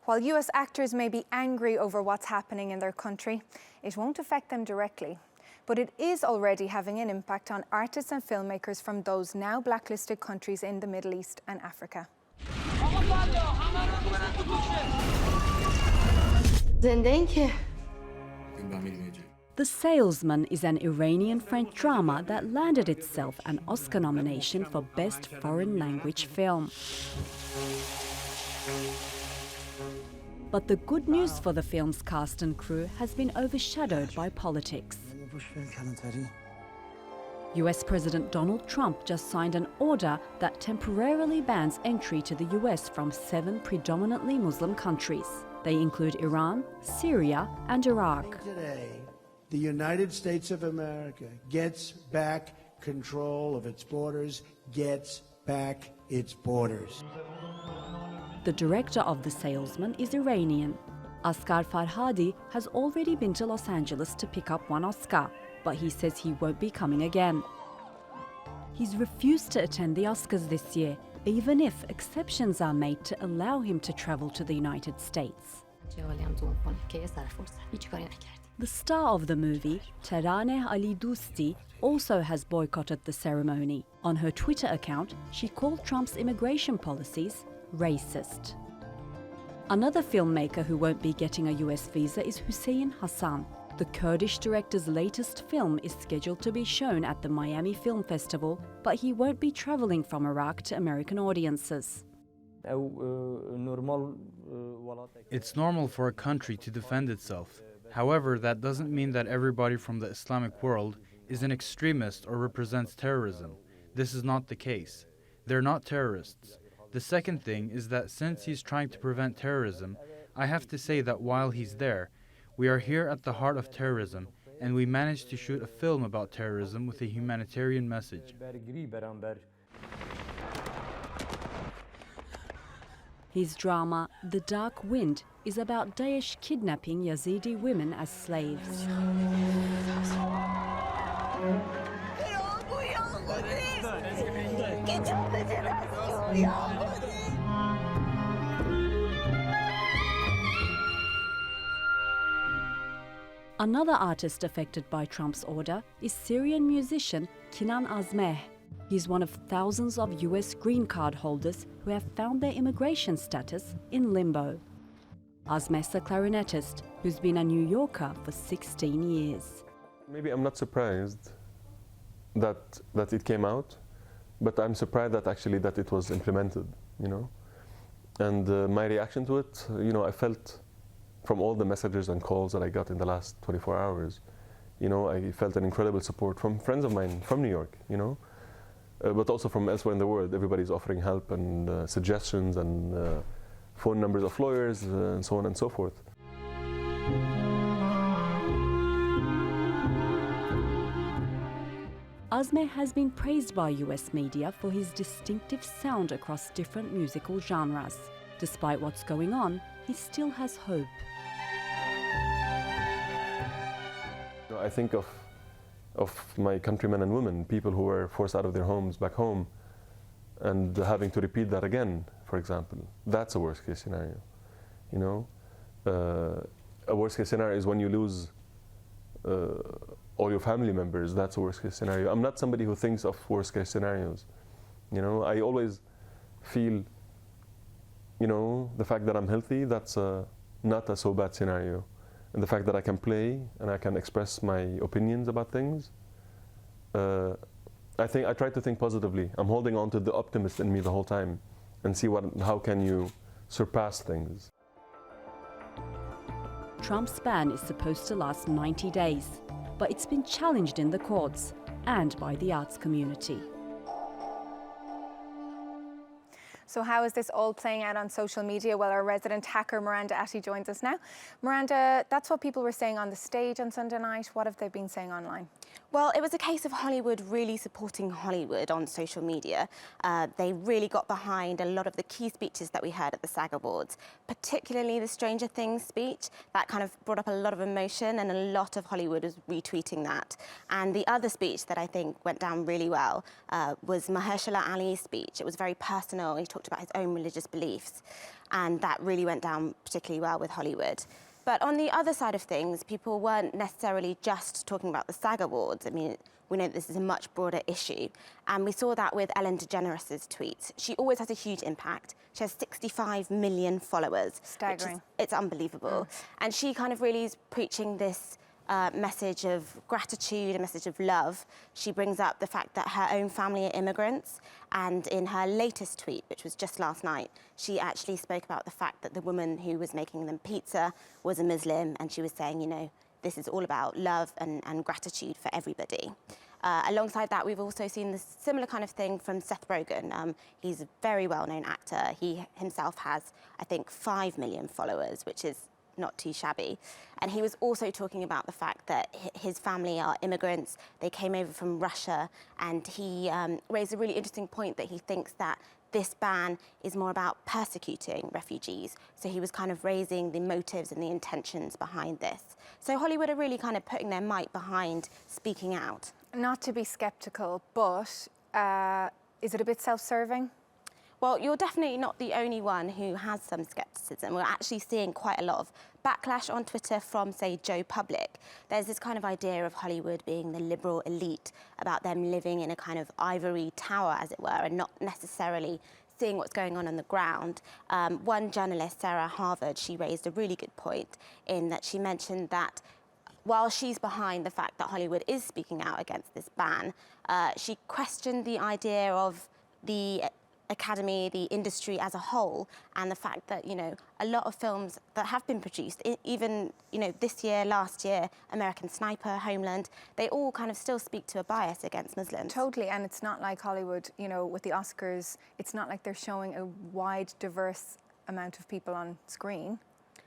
While US actors may be angry over what's happening in their country, it won't affect them directly. But it is already having an impact on artists and filmmakers from those now blacklisted countries in the Middle East and Africa. The Salesman is an Iranian-French drama that landed itself an Oscar nomination for Best Foreign Language Film. But the good news for the film's cast and crew has been overshadowed by politics. US President Donald Trump just signed an order that temporarily bans entry to the US from 7 predominantly Muslim countries. They include Iran, Syria, and Iraq. Today, the United States of America gets back control of its borders, gets back its borders. The director of The Salesman is Iranian. Asghar Farhadi has already been to Los Angeles to pick up 1 Oscar, but he says he won't be coming again. He's refused to attend the Oscars this year, even if exceptions are made to allow him to travel to the United States. The star of the movie, Taraneh Ali Dousti, also has boycotted the ceremony. On her Twitter account, she called Trump's immigration policies racist. Another filmmaker who won't be getting a US visa is Hussein Hassan. The Kurdish director's latest film is scheduled to be shown at the Miami Film Festival, but he won't be traveling from Iraq to American audiences. It's normal for a country to defend itself. However, that doesn't mean that everybody from the Islamic world is an extremist or represents terrorism. This is not the case. They're not terrorists. The second thing is that since he's trying to prevent terrorism, I have to say that while he's there, we are here at the heart of terrorism, and we managed to shoot a film about terrorism with a humanitarian message. His drama, The Dark Wind, is about Daesh kidnapping Yazidi women as slaves. Another artist affected by Trump's order is Syrian musician Kinan Azmeh. He's one of thousands of US green card holders who have found their immigration status in limbo. Azmeh's a clarinetist who's been a New Yorker for 16 years. Maybe I'm not surprised that it came out, but I'm surprised that actually that it was implemented, you know. And my reaction to it, you know, I felt from all the messages and calls that I got in the last 24 hours, you know, I felt an incredible support from friends of mine from New York, you know, but also from elsewhere in the world. Everybody's offering help and suggestions and phone numbers of lawyers and so on and so forth. Azmeh has been praised by US media for his distinctive sound across different musical genres. Despite what's going on, he still has hope. I think of my countrymen and women, people who were forced out of their homes back home, and having to repeat that again, for example. That's a worst case scenario, you know? A worst case scenario is when you lose all your family members. That's a worst case scenario. I'm not somebody who thinks of worst case scenarios. You know, I always feel, you know, the fact that I'm healthy, that's not a so bad scenario. And the fact that I can play and I can express my opinions about things, I try to think positively. I'm holding on to the optimist in me the whole time and see how can you surpass things. Trump's ban is supposed to last 90 days, but it's been challenged in the courts and by the arts community. So how is this all playing out on social media? Well, our resident hacker, Miranda Atty, joins us now. Miranda, that's what people were saying on the stage on Sunday night. What have they been saying online? Well, it was a case of Hollywood really supporting Hollywood on social media. They really got behind a lot of the key speeches that we heard at the SAG Awards, particularly the Stranger Things speech. That kind of brought up a lot of emotion, and a lot of Hollywood was retweeting that. And the other speech that I think went down really well was Mahershala Ali's speech. It was very personal. He talked about his own religious beliefs. and that really went down particularly well with Hollywood. But on the other side of things, people weren't necessarily just talking about the SAG Awards. I mean, we know that this is a much broader issue. And we saw that with Ellen DeGeneres' tweets. She always has a huge impact. She has 65 million followers. Staggering. It's unbelievable. And she kind of really is preaching this message of gratitude, a message of love. She brings up the fact that her own family are immigrants, and in her latest tweet, which was just last night, she actually spoke about the fact that the woman who was making them pizza was a Muslim, and she was saying, you know, this is all about love and gratitude for everybody. Alongside that, we've also seen this similar kind of thing from Seth Rogen. He's a very well-known actor. He himself has, I think, 5 million followers, which is not too shabby. And he was also talking about the fact that his family are immigrants. They came over from Russia, and he raised a really interesting point that he thinks that this ban is more about persecuting refugees. So he was kind of raising the motives and the intentions behind this. So Hollywood are really kind of putting their might behind speaking out. Not to be sceptical, but is it a bit self-serving? Well, you're definitely not the only one who has some scepticism. We're actually seeing quite a lot of backlash on Twitter from, say, Joe Public. There's this kind of idea of Hollywood being the liberal elite, about them living in a kind of ivory tower, as it were, and not necessarily seeing what's going on the ground. One journalist, Sarah Harvard, she raised a really good point in that she mentioned that while she's behind the fact that Hollywood is speaking out against this ban, she questioned the idea of the Academy, the industry as a whole, and the fact that, you know, a lot of films that have been produced, even, you know, this year, last year, American Sniper, Homeland, they all kind of still speak to a bias against Muslims. Totally, and it's not like Hollywood, you know, with the Oscars, it's not like they're showing a wide, diverse amount of people on screen.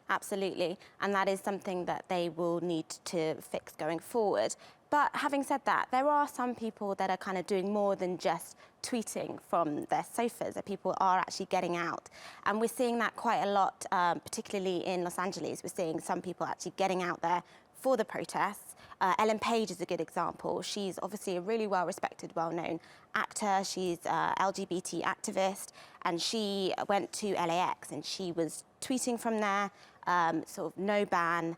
Absolutely, and that is something that they will need to fix going forward. But having said that, there are some people that are kind of doing more than just tweeting from their sofas, that people are actually getting out. And we're seeing that quite a lot, particularly in Los Angeles. We're seeing some people actually getting out there for the protests. Ellen Page is a good example. She's obviously a really well-respected, well-known actor. She's an LGBT activist, and she went to LAX and she was tweeting from there, sort of no ban,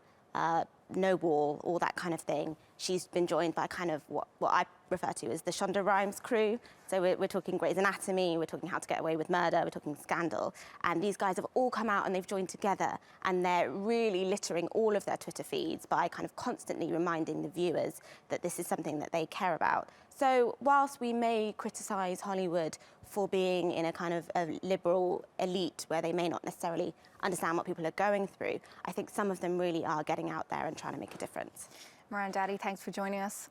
no wall, all that kind of thing. She's been joined by kind of what I refer to as the Shonda Rhimes crew. So we're talking Grey's Anatomy, we're talking How to Get Away with Murder, we're talking Scandal. And these guys have all come out and they've joined together, and they're really littering all of their Twitter feeds by kind of constantly reminding the viewers that this is something that they care about. So whilst we may criticise Hollywood for being in a kind of a liberal elite where they may not necessarily understand what people are going through, I think some of them really are getting out there and trying to make a difference. Moran Daddy, thanks for joining us.